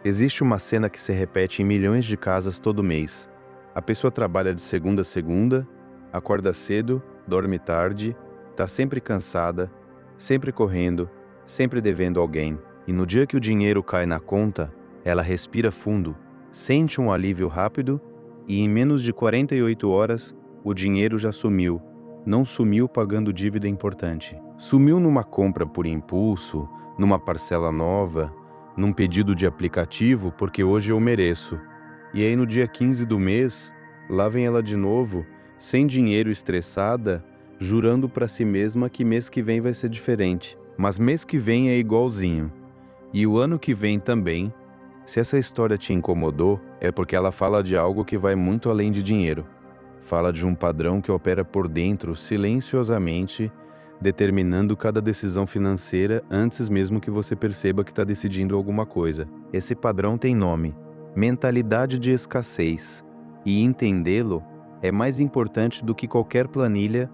Existe uma cena que se repete em milhões de casas todo mês. A pessoa trabalha de segunda a segunda, acorda cedo, dorme tarde, está sempre cansada, sempre correndo, sempre devendo alguém. E no dia que o dinheiro cai na conta, ela respira fundo, sente um alívio rápido e em menos de 48 horas, o dinheiro já sumiu. Não sumiu pagando dívida importante. Sumiu numa compra por impulso, numa parcela nova, num pedido de aplicativo porque hoje eu mereço. E aí no dia 15 do mês, lá vem ela de novo, sem dinheiro, estressada, jurando para si mesma que mês que vem vai ser diferente. Mas mês que vem é igualzinho. E o ano que vem também. Se essa história te incomodou, é porque ela fala de algo que vai muito além de dinheiro. Fala de um padrão que opera por dentro, silenciosamente, determinando cada decisão financeira antes mesmo que você perceba que está decidindo alguma coisa. Esse padrão tem nome: mentalidade de escassez. E entendê-lo é mais importante do que qualquer planilha,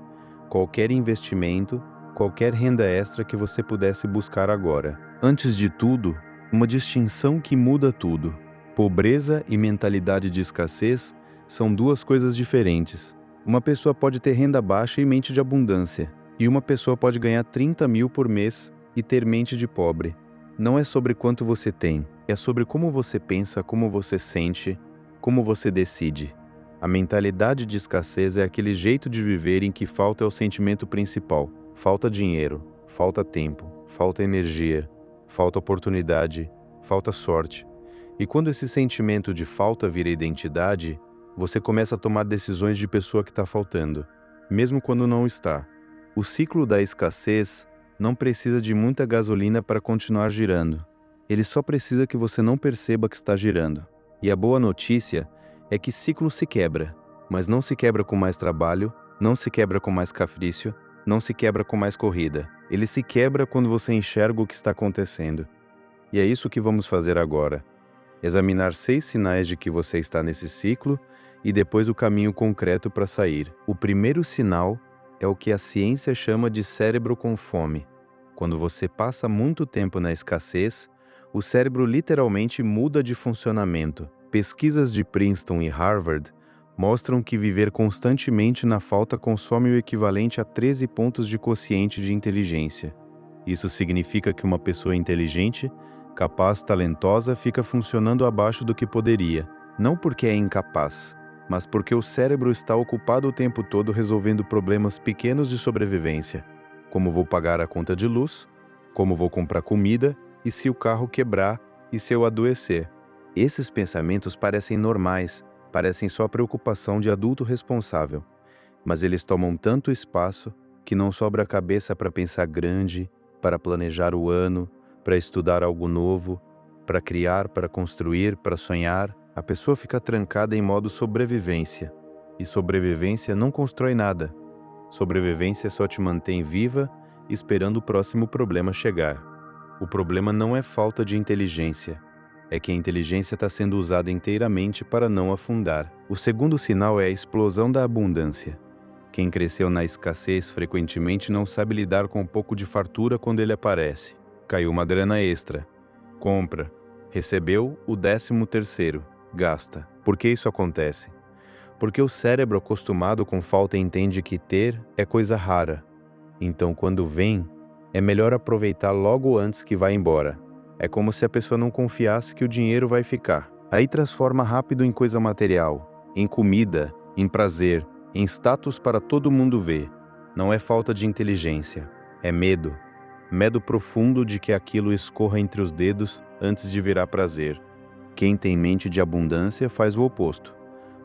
qualquer investimento, qualquer renda extra que você pudesse buscar agora. Antes de tudo, uma distinção que muda tudo. Pobreza e mentalidade de escassez são duas coisas diferentes. Uma pessoa pode ter renda baixa e mente de abundância, e uma pessoa pode ganhar 30 mil por mês e ter mente de pobre. Não é sobre quanto você tem, é sobre como você pensa, como você sente, como você decide. A mentalidade de escassez é aquele jeito de viver em que falta é o sentimento principal. Falta dinheiro, falta tempo, falta energia, falta oportunidade, falta sorte. E quando esse sentimento de falta vira identidade, você começa a tomar decisões de pessoa que está faltando, mesmo quando não está. O ciclo da escassez não precisa de muita gasolina para continuar girando. Ele só precisa que você não perceba que está girando. E a boa notícia é que ciclo se quebra, mas não se quebra com mais trabalho, não se quebra com mais capricho, não se quebra com mais corrida. Ele se quebra quando você enxerga o que está acontecendo. E é isso que vamos fazer agora. Examinar 6 sinais de que você está nesse ciclo e depois o caminho concreto para sair. O primeiro sinal é o que a ciência chama de cérebro com fome. Quando você passa muito tempo na escassez, o cérebro literalmente muda de funcionamento. Pesquisas de Princeton e Harvard mostram que viver constantemente na falta consome o equivalente a 13 pontos de quociente de inteligência. Isso significa que uma pessoa inteligente, capaz, talentosa, fica funcionando abaixo do que poderia, não porque é incapaz, mas porque o cérebro está ocupado o tempo todo resolvendo problemas pequenos de sobrevivência, como vou pagar a conta de luz, como vou comprar comida e se o carro quebrar e se eu adoecer. Esses pensamentos parecem normais, parecem só preocupação de adulto responsável, mas eles tomam tanto espaço que não sobra cabeça para pensar grande, para planejar o ano, para estudar algo novo, para criar, para construir, para sonhar. A pessoa fica trancada em modo sobrevivência. E sobrevivência não constrói nada. Sobrevivência só te mantém viva, esperando o próximo problema chegar. O problema não é falta de inteligência. É que a inteligência está sendo usada inteiramente para não afundar. O segundo sinal é a explosão da abundância. Quem cresceu na escassez frequentemente não sabe lidar com um pouco de fartura quando ele aparece. Caiu uma grana extra. Compra. Recebeu o 13º. Gasta. Por que isso acontece? Porque o cérebro acostumado com falta entende que ter é coisa rara. Então, quando vem, é melhor aproveitar logo antes que vá embora. É como se a pessoa não confiasse que o dinheiro vai ficar. Aí transforma rápido em coisa material, em comida, em prazer, em status para todo mundo ver. Não é falta de inteligência, é medo. Medo profundo de que aquilo escorra entre os dedos antes de virar prazer. Quem tem mente de abundância faz o oposto.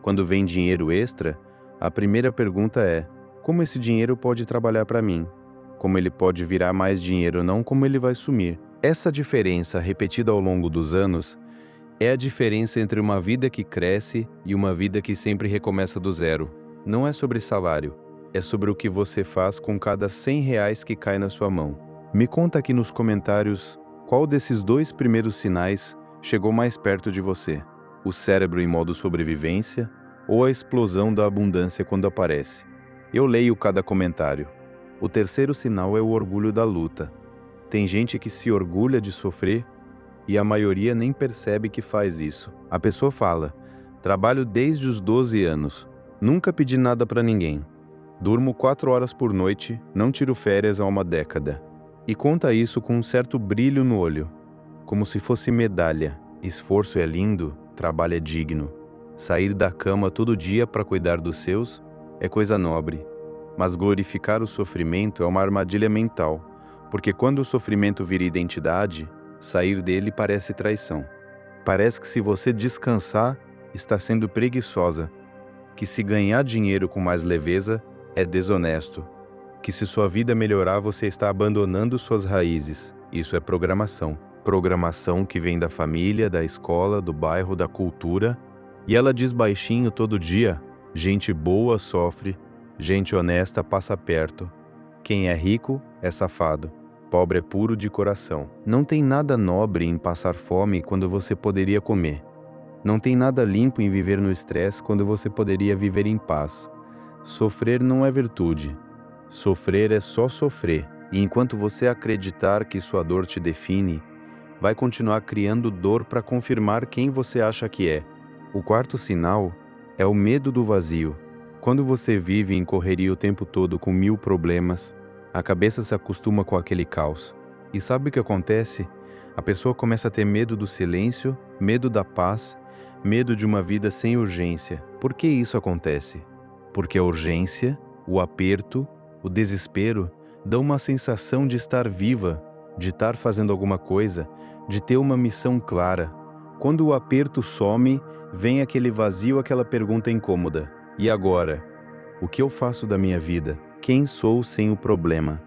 Quando vem dinheiro extra, a primeira pergunta é: como esse dinheiro pode trabalhar para mim? Como ele pode virar mais dinheiro, não como ele vai sumir? Essa diferença, repetida ao longo dos anos, é a diferença entre uma vida que cresce e uma vida que sempre recomeça do zero. Não é sobre salário, é sobre o que você faz com cada 100 reais que cai na sua mão. Me conta aqui nos comentários qual desses 2 primeiros sinais chegou mais perto de você: o cérebro em modo sobrevivência ou a explosão da abundância quando aparece. Eu leio cada comentário. O terceiro sinal é o orgulho da luta. Tem gente que se orgulha de sofrer e a maioria nem percebe que faz isso. A pessoa fala: trabalho desde os 12 anos, nunca pedi nada para ninguém. Durmo 4 horas por noite, não tiro férias há uma década. E conta isso com um certo brilho no olho, como se fosse medalha. Esforço é lindo, trabalho é digno. Sair da cama todo dia para cuidar dos seus é coisa nobre. Mas glorificar o sofrimento é uma armadilha mental, porque quando o sofrimento vira identidade, sair dele parece traição. Parece que se você descansar, está sendo preguiçosa, que se ganhar dinheiro com mais leveza, é desonesto, que se sua vida melhorar, você está abandonando suas raízes. Isso é programação. Programação que vem da família, da escola, do bairro, da cultura. E ela diz baixinho todo dia: gente boa sofre, gente honesta passa perto. Quem é rico é safado. Pobre é puro de coração. Não tem nada nobre em passar fome quando você poderia comer. Não tem nada limpo em viver no estresse quando você poderia viver em paz. Sofrer não é virtude. Sofrer é só sofrer. E enquanto você acreditar que sua dor te define, vai continuar criando dor para confirmar quem você acha que é. O quarto sinal é o medo do vazio. Quando você vive em correria o tempo todo com 1000 problemas, a cabeça se acostuma com aquele caos. E sabe o que acontece? A pessoa começa a ter medo do silêncio, medo da paz, medo de uma vida sem urgência. Por que isso acontece? Porque a urgência, o aperto, o desespero dão uma sensação de estar viva, de estar fazendo alguma coisa, de ter uma missão clara. Quando o aperto some, vem aquele vazio, aquela pergunta incômoda: e agora? O que eu faço da minha vida? Quem sou sem o problema?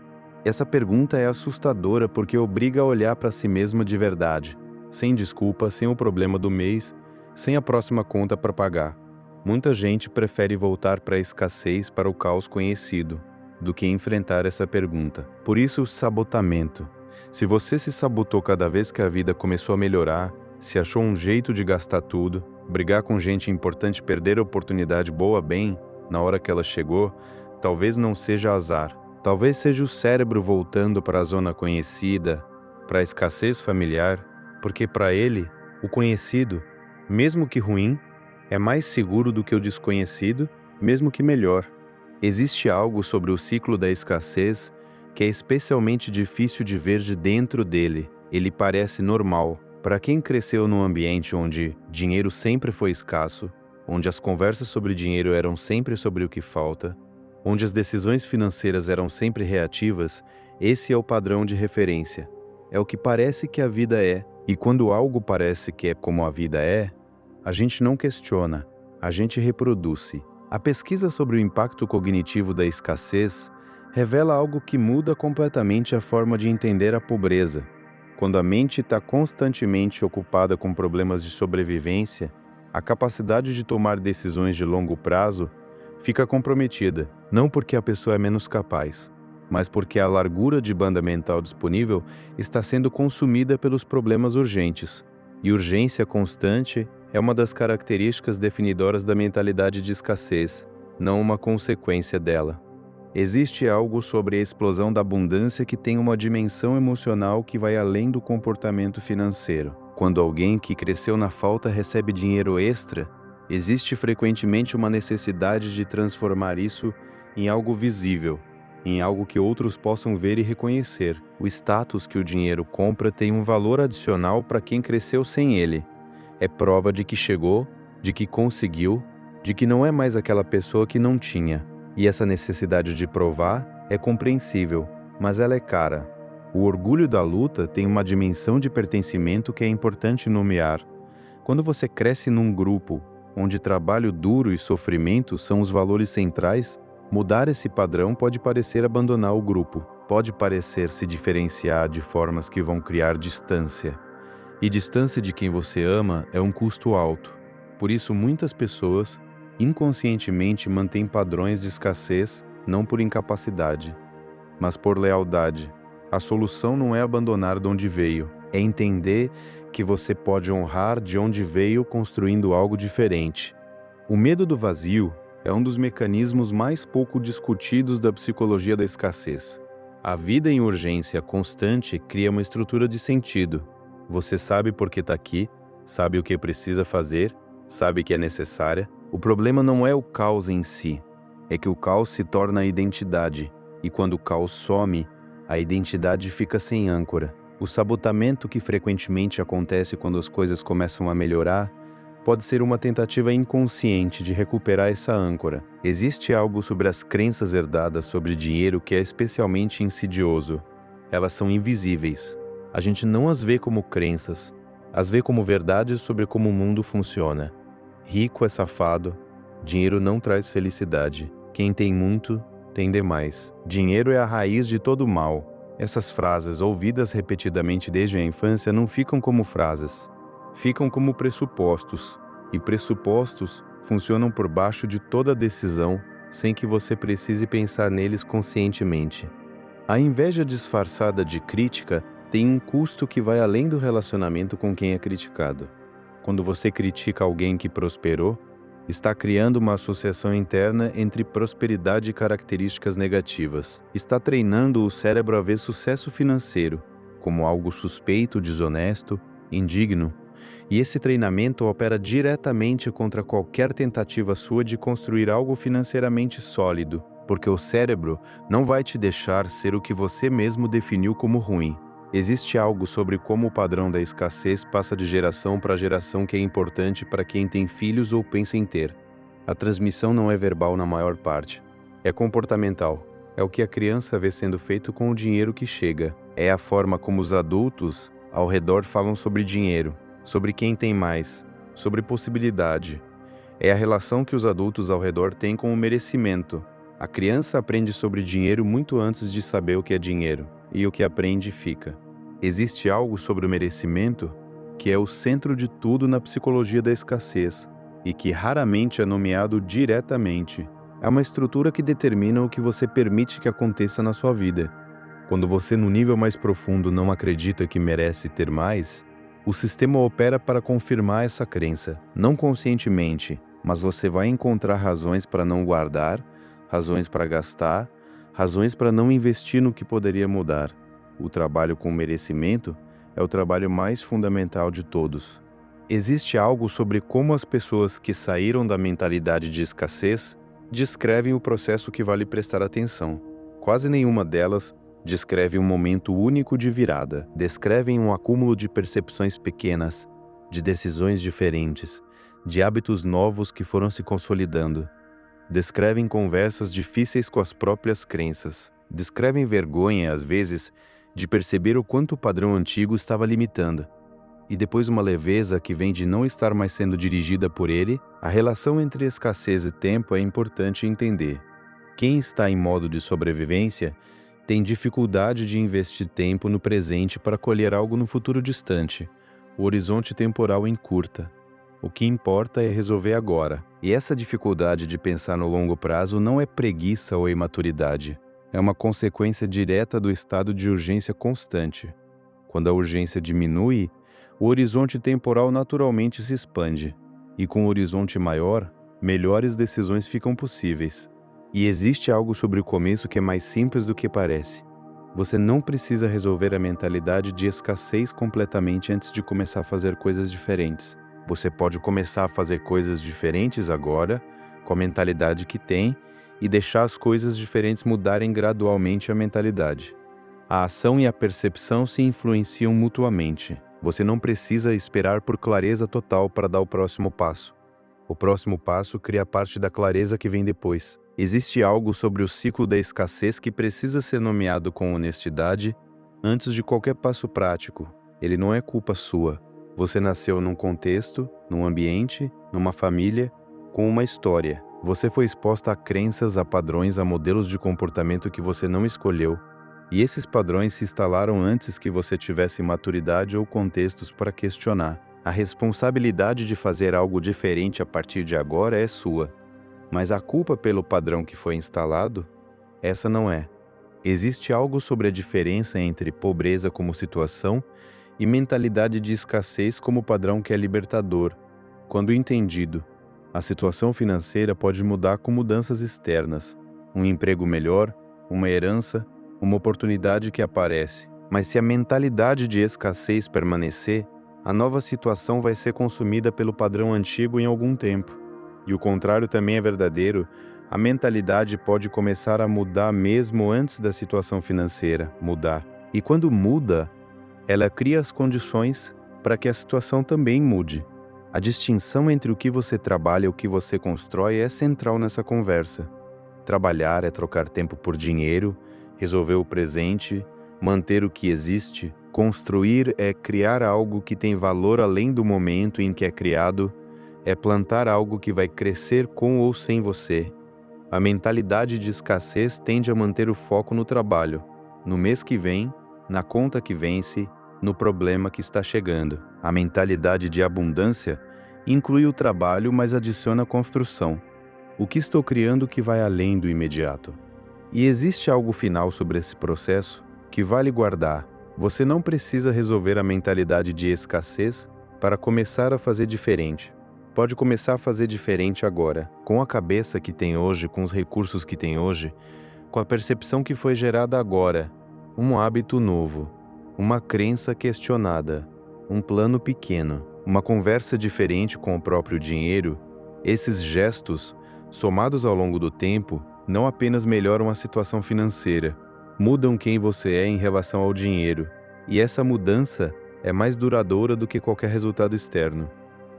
Essa pergunta é assustadora porque obriga a olhar para si mesmo de verdade, sem desculpa, sem o problema do mês, sem a próxima conta para pagar. Muita gente prefere voltar para a escassez, para o caos conhecido, do que enfrentar essa pergunta. Por isso o sabotamento. Se você se sabotou cada vez que a vida começou a melhorar, se achou um jeito de gastar tudo, brigar com gente importante, perder a oportunidade boa bem na hora que ela chegou, talvez não seja azar. Talvez seja o cérebro voltando para a zona conhecida, para a escassez familiar, porque para ele, o conhecido, mesmo que ruim, é mais seguro do que o desconhecido, mesmo que melhor. Existe algo sobre o ciclo da escassez que é especialmente difícil de ver de dentro dele. Ele parece normal. Para quem cresceu num ambiente onde dinheiro sempre foi escasso, onde as conversas sobre dinheiro eram sempre sobre o que falta, onde as decisões financeiras eram sempre reativas, esse é o padrão de referência. É o que parece que a vida é. E quando algo parece que é como a vida é, a gente não questiona, a gente reproduz. A pesquisa sobre o impacto cognitivo da escassez revela algo que muda completamente a forma de entender a pobreza. Quando a mente está constantemente ocupada com problemas de sobrevivência, a capacidade de tomar decisões de longo prazo fica comprometida, não porque a pessoa é menos capaz, mas porque a largura de banda mental disponível está sendo consumida pelos problemas urgentes. E urgência constante é uma das características definidoras da mentalidade de escassez, não uma consequência dela. Existe algo sobre a explosão da abundância que tem uma dimensão emocional que vai além do comportamento financeiro. Quando alguém que cresceu na falta recebe dinheiro extra, existe frequentemente uma necessidade de transformar isso em algo visível, em algo que outros possam ver e reconhecer. O status que o dinheiro compra tem um valor adicional para quem cresceu sem ele. É prova de que chegou, de que conseguiu, de que não é mais aquela pessoa que não tinha. E essa necessidade de provar é compreensível, mas ela é cara. O orgulho da luta tem uma dimensão de pertencimento que é importante nomear. Quando você cresce num grupo onde trabalho duro e sofrimento são os valores centrais, mudar esse padrão pode parecer abandonar o grupo, pode parecer se diferenciar de formas que vão criar distância. E distância de quem você ama é um custo alto. Por isso, muitas pessoas, inconscientemente, mantêm padrões de escassez, não por incapacidade, mas por lealdade. A solução não é abandonar de onde veio, é entender que você pode honrar de onde veio construindo algo diferente. O medo do vazio é um dos mecanismos mais pouco discutidos da psicologia da escassez. A vida em urgência constante cria uma estrutura de sentido. Você sabe por que está aqui, sabe o que precisa fazer, sabe que é necessária. O problema não é o caos em si, é que o caos se torna a identidade, e quando o caos some, a identidade fica sem âncora. O sabotamento que frequentemente acontece quando as coisas começam a melhorar pode ser uma tentativa inconsciente de recuperar essa âncora. Existe algo sobre as crenças herdadas sobre dinheiro que é especialmente insidioso. Elas são invisíveis. A gente não as vê como crenças, as vê como verdades sobre como o mundo funciona. Rico é safado, dinheiro não traz felicidade. Quem tem muito, tem demais. Dinheiro é a raiz de todo mal. Essas frases, ouvidas repetidamente desde a infância, não ficam como frases. Ficam como pressupostos, e pressupostos funcionam por baixo de toda decisão sem que você precise pensar neles conscientemente. A inveja disfarçada de crítica tem um custo que vai além do relacionamento com quem é criticado. Quando você critica alguém que prosperou, está criando uma associação interna entre prosperidade e características negativas. Está treinando o cérebro a ver sucesso financeiro como algo suspeito, desonesto, indigno. E esse treinamento opera diretamente contra qualquer tentativa sua de construir algo financeiramente sólido, porque o cérebro não vai te deixar ser o que você mesmo definiu como ruim. Existe algo sobre como o padrão da escassez passa de geração para geração que é importante para quem tem filhos ou pensa em ter. A transmissão não é verbal na maior parte. É comportamental. É o que a criança vê sendo feito com o dinheiro que chega. É a forma como os adultos ao redor falam sobre dinheiro, sobre quem tem mais, sobre possibilidade. É a relação que os adultos ao redor têm com o merecimento. A criança aprende sobre dinheiro muito antes de saber o que é dinheiro, e o que aprende fica. Existe algo sobre o merecimento que é o centro de tudo na psicologia da escassez, e que raramente é nomeado diretamente. É uma estrutura que determina o que você permite que aconteça na sua vida. Quando você, no nível mais profundo, não acredita que merece ter mais, o sistema opera para confirmar essa crença, não conscientemente, mas você vai encontrar razões para não guardar, razões para gastar, razões para não investir no que poderia mudar. O trabalho com merecimento é o trabalho mais fundamental de todos. Existe algo sobre como as pessoas que saíram da mentalidade de escassez descrevem o processo que vale prestar atenção. Quase nenhuma delas descreve um momento único de virada. Descrevem um acúmulo de percepções pequenas, de decisões diferentes, de hábitos novos que foram se consolidando. Descrevem conversas difíceis com as próprias crenças. Descrevem vergonha, às vezes, de perceber o quanto o padrão antigo estava limitando. E depois uma leveza que vem de não estar mais sendo dirigida por ele. A relação entre escassez e tempo é importante entender. Quem está em modo de sobrevivência tem dificuldade de investir tempo no presente para colher algo no futuro distante. O horizonte temporal encurta. O que importa é resolver agora. E essa dificuldade de pensar no longo prazo não é preguiça ou imaturidade. É uma consequência direta do estado de urgência constante. Quando a urgência diminui, o horizonte temporal naturalmente se expande. E com o horizonte maior, melhores decisões ficam possíveis. E existe algo sobre o começo que é mais simples do que parece. Você não precisa resolver a mentalidade de escassez completamente antes de começar a fazer coisas diferentes. Você pode começar a fazer coisas diferentes agora, com a mentalidade que tem, e deixar as coisas diferentes mudarem gradualmente a mentalidade. A ação e a percepção se influenciam mutuamente. Você não precisa esperar por clareza total para dar o próximo passo. O próximo passo cria parte da clareza que vem depois. Existe algo sobre o ciclo da escassez que precisa ser nomeado com honestidade antes de qualquer passo prático. Ele não é culpa sua. Você nasceu num contexto, num ambiente, numa família, com uma história. Você foi exposta a crenças, a padrões, a modelos de comportamento que você não escolheu. E esses padrões se instalaram antes que você tivesse maturidade ou contextos para questionar. A responsabilidade de fazer algo diferente a partir de agora é sua. Mas a culpa pelo padrão que foi instalado, essa não é. Existe algo sobre a diferença entre pobreza como situação e mentalidade de escassez como padrão que é libertador. Quando entendido, a situação financeira pode mudar com mudanças externas. Um emprego melhor, uma herança, uma oportunidade que aparece. Mas se a mentalidade de escassez permanecer, a nova situação vai ser consumida pelo padrão antigo em algum tempo. E o contrário também é verdadeiro. A mentalidade pode começar a mudar mesmo antes da situação financeira mudar. E quando muda, ela cria as condições para que a situação também mude. A distinção entre o que você trabalha e o que você constrói é central nessa conversa. Trabalhar é trocar tempo por dinheiro, resolver o presente, manter o que existe. Construir é criar algo que tem valor além do momento em que é criado, é plantar algo que vai crescer com ou sem você. A mentalidade de escassez tende a manter o foco no trabalho, no mês que vem, na conta que vence, no problema que está chegando. A mentalidade de abundância inclui o trabalho, mas adiciona a construção. O que estou criando que vai além do imediato? E existe algo final sobre esse processo que vale guardar. Você não precisa resolver a mentalidade de escassez para começar a fazer diferente. Pode começar a fazer diferente agora, com a cabeça que tem hoje, com os recursos que tem hoje, com a percepção que foi gerada agora, um hábito novo, uma crença questionada, um plano pequeno, uma conversa diferente com o próprio dinheiro. Esses gestos, somados ao longo do tempo, não apenas melhoram a situação financeira, mudam quem você é em relação ao dinheiro, e essa mudança é mais duradoura do que qualquer resultado externo.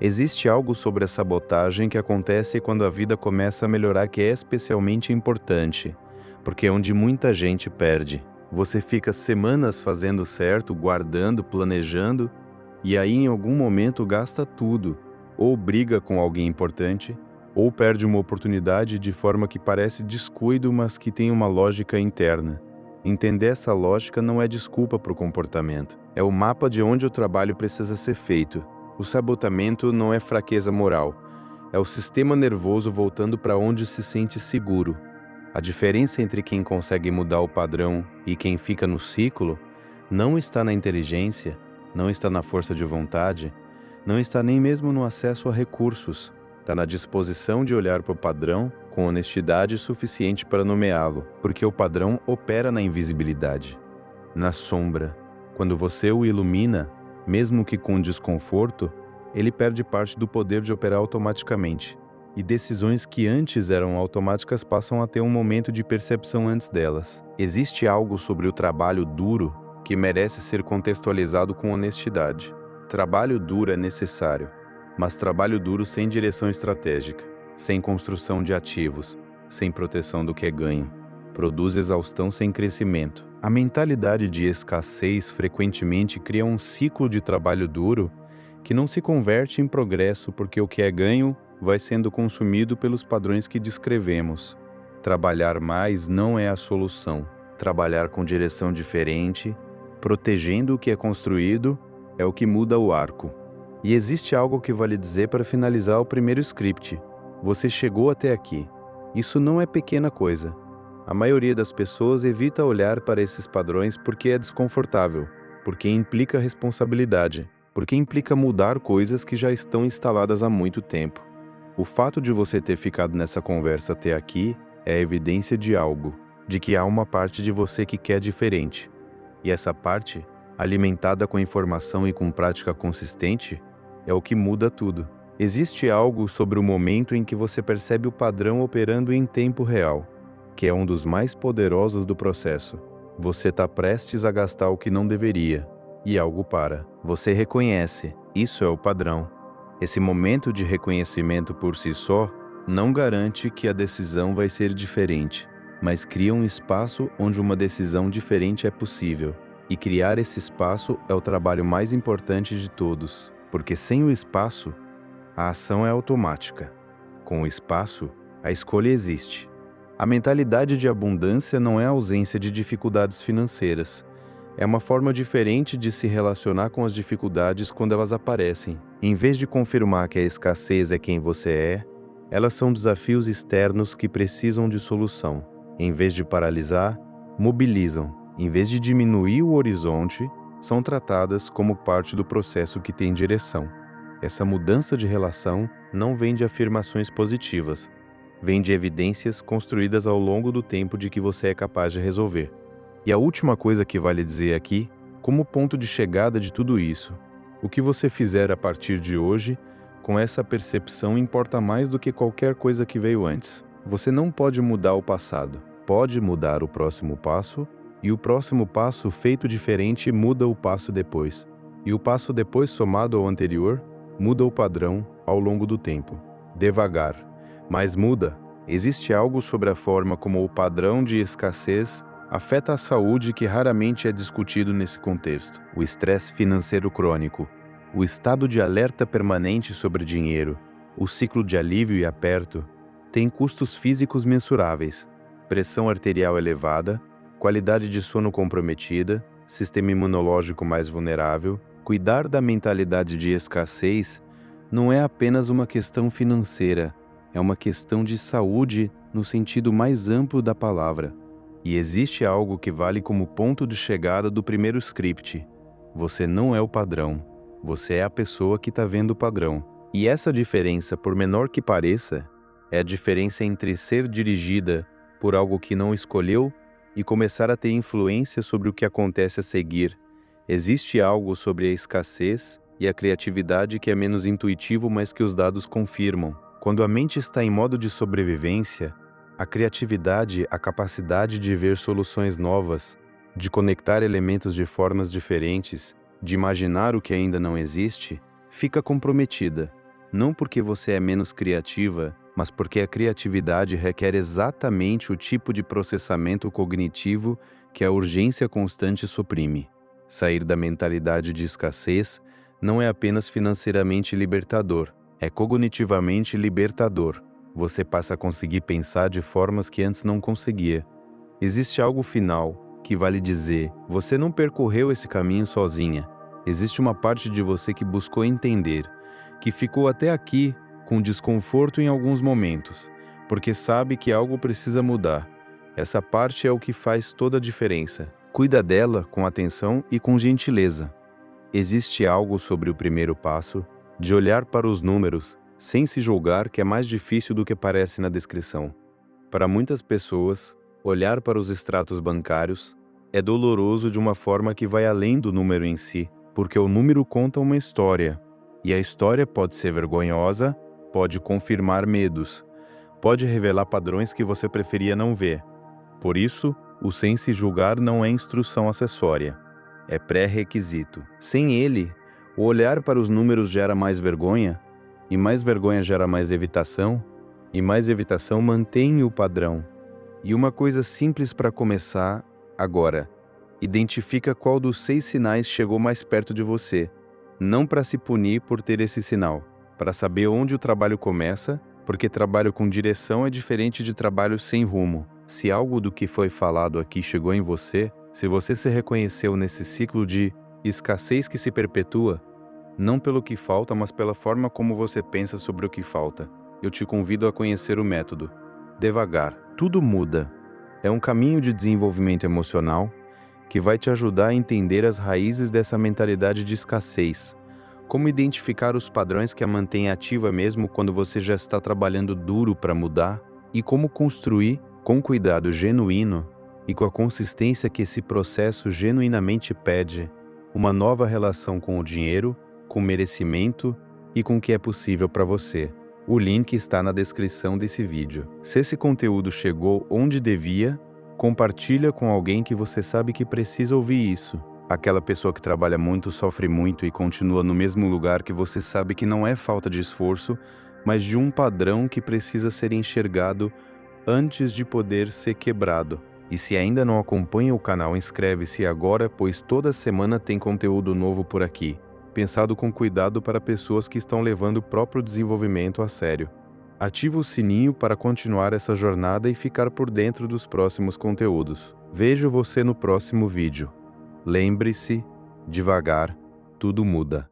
Existe algo sobre a sabotagem que acontece quando a vida começa a melhorar que é especialmente importante, porque é onde muita gente perde. Você fica semanas fazendo certo, guardando, planejando, e aí em algum momento gasta tudo, ou briga com alguém importante, ou perde uma oportunidade de forma que parece descuido, mas que tem uma lógica interna. Entender essa lógica não é desculpa para o comportamento, é o mapa de onde o trabalho precisa ser feito. O sabotamento não é fraqueza moral, é o sistema nervoso voltando para onde se sente seguro. A diferença entre quem consegue mudar o padrão e quem fica no ciclo não está na inteligência, não está na força de vontade, não está nem mesmo no acesso a recursos, está na disposição de olhar para o padrão com honestidade suficiente para nomeá-lo, porque o padrão opera na invisibilidade, na sombra. Quando você o ilumina, mesmo que com desconforto, ele perde parte do poder de operar automaticamente. E decisões que antes eram automáticas passam a ter um momento de percepção antes delas. Existe algo sobre o trabalho duro que merece ser contextualizado com honestidade. Trabalho duro é necessário, mas trabalho duro sem direção estratégica, sem construção de ativos, sem proteção do que é ganho, produz exaustão sem crescimento. A mentalidade de escassez frequentemente cria um ciclo de trabalho duro que não se converte em progresso porque o que é ganho vai sendo consumido pelos padrões que descrevemos. Trabalhar mais não é a solução. Trabalhar com direção diferente, protegendo o que é construído, é o que muda o arco. E existe algo que vale dizer para finalizar o primeiro script. Você chegou até aqui. Isso não é pequena coisa. A maioria das pessoas evita olhar para esses padrões porque é desconfortável, porque implica responsabilidade, porque implica mudar coisas que já estão instaladas há muito tempo. O fato de você ter ficado nessa conversa até aqui é evidência de algo, de que há uma parte de você que quer diferente. E essa parte, alimentada com informação e com prática consistente, é o que muda tudo. Existe algo sobre o momento em que você percebe o padrão operando em tempo real, que é um dos mais poderosos do processo. Você está prestes a gastar o que não deveria, e algo para. Você reconhece, isso é o padrão. Esse momento de reconhecimento por si só não garante que a decisão vai ser diferente, mas cria um espaço onde uma decisão diferente é possível. E criar esse espaço é o trabalho mais importante de todos, porque sem o espaço, a ação é automática. Com o espaço, a escolha existe. A mentalidade de abundância não é a ausência de dificuldades financeiras. É uma forma diferente de se relacionar com as dificuldades quando elas aparecem. Em vez de confirmar que a escassez é quem você é, elas são desafios externos que precisam de solução. Em vez de paralisar, mobilizam. Em vez de diminuir o horizonte, são tratadas como parte do processo que tem direção. Essa mudança de relação não vem de afirmações positivas, vem de evidências construídas ao longo do tempo de que você é capaz de resolver. E a última coisa que vale dizer aqui como ponto de chegada de tudo isso. O que você fizer a partir de hoje, com essa percepção, importa mais do que qualquer coisa que veio antes. Você não pode mudar o passado, pode mudar o próximo passo, e o próximo passo feito diferente muda o passo depois. E o passo depois, somado ao anterior, muda o padrão ao longo do tempo. Devagar, mas muda. Existe algo sobre a forma como o padrão de escassez afeta a saúde que raramente é discutido nesse contexto. O estresse financeiro crônico, o estado de alerta permanente sobre dinheiro, o ciclo de alívio e aperto, tem custos físicos mensuráveis. Pressão arterial elevada, qualidade de sono comprometida, sistema imunológico mais vulnerável. Cuidar da mentalidade de escassez não é apenas uma questão financeira, é uma questão de saúde no sentido mais amplo da palavra. E existe algo que vale como ponto de chegada do primeiro script. Você não é o padrão, você é a pessoa que está vendo o padrão. E essa diferença, por menor que pareça, é a diferença entre ser dirigida por algo que não escolheu e começar a ter influência sobre o que acontece a seguir. Existe algo sobre a escassez e a criatividade que é menos intuitivo, mas que os dados confirmam. Quando a mente está em modo de sobrevivência, a criatividade, a capacidade de ver soluções novas, de conectar elementos de formas diferentes, de imaginar o que ainda não existe, fica comprometida. Não porque você é menos criativa, mas porque a criatividade requer exatamente o tipo de processamento cognitivo que a urgência constante suprime. Sair da mentalidade de escassez não é apenas financeiramente libertador, é cognitivamente libertador. Você passa a conseguir pensar de formas que antes não conseguia. Existe algo final que vale dizer, você não percorreu esse caminho sozinha. Existe uma parte de você que buscou entender, que ficou até aqui com desconforto em alguns momentos, porque sabe que algo precisa mudar. Essa parte é o que faz toda a diferença. Cuida dela com atenção e com gentileza. Existe algo sobre o primeiro passo, de olhar para os números, sem se julgar, que é mais difícil do que parece na descrição. Para muitas pessoas, olhar para os extratos bancários é doloroso de uma forma que vai além do número em si, porque o número conta uma história, e a história pode ser vergonhosa, pode confirmar medos, pode revelar padrões que você preferia não ver. Por isso, o sem se julgar não é instrução acessória, é pré-requisito. Sem ele, o olhar para os números gera mais vergonha, e mais vergonha gera mais evitação, e mais evitação mantém o padrão. E uma coisa simples para começar agora: identifica qual dos 6 sinais chegou mais perto de você, não para se punir por ter esse sinal, para saber onde o trabalho começa, porque trabalho com direção é diferente de trabalho sem rumo. Se algo do que foi falado aqui chegou em você, se você se reconheceu nesse ciclo de escassez que se perpetua, não pelo que falta, mas pela forma como você pensa sobre o que falta, eu te convido a conhecer o método. Devagar, tudo muda. É um caminho de desenvolvimento emocional que vai te ajudar a entender as raízes dessa mentalidade de escassez, como identificar os padrões que a mantêm ativa mesmo quando você já está trabalhando duro para mudar, e como construir, com cuidado genuíno e com a consistência que esse processo genuinamente pede, uma nova relação com o dinheiro, com merecimento e com o que é possível para você. O link está na descrição desse vídeo. Se esse conteúdo chegou onde devia, compartilha com alguém que você sabe que precisa ouvir isso. Aquela pessoa que trabalha muito, sofre muito e continua no mesmo lugar, que você sabe que não é falta de esforço, mas de um padrão que precisa ser enxergado antes de poder ser quebrado. E se ainda não acompanha o canal, inscreve-se agora, pois toda semana tem conteúdo novo por aqui, pensado com cuidado para pessoas que estão levando o próprio desenvolvimento a sério. Ativa o sininho para continuar essa jornada e ficar por dentro dos próximos conteúdos. Vejo você no próximo vídeo. Lembre-se, devagar, tudo muda.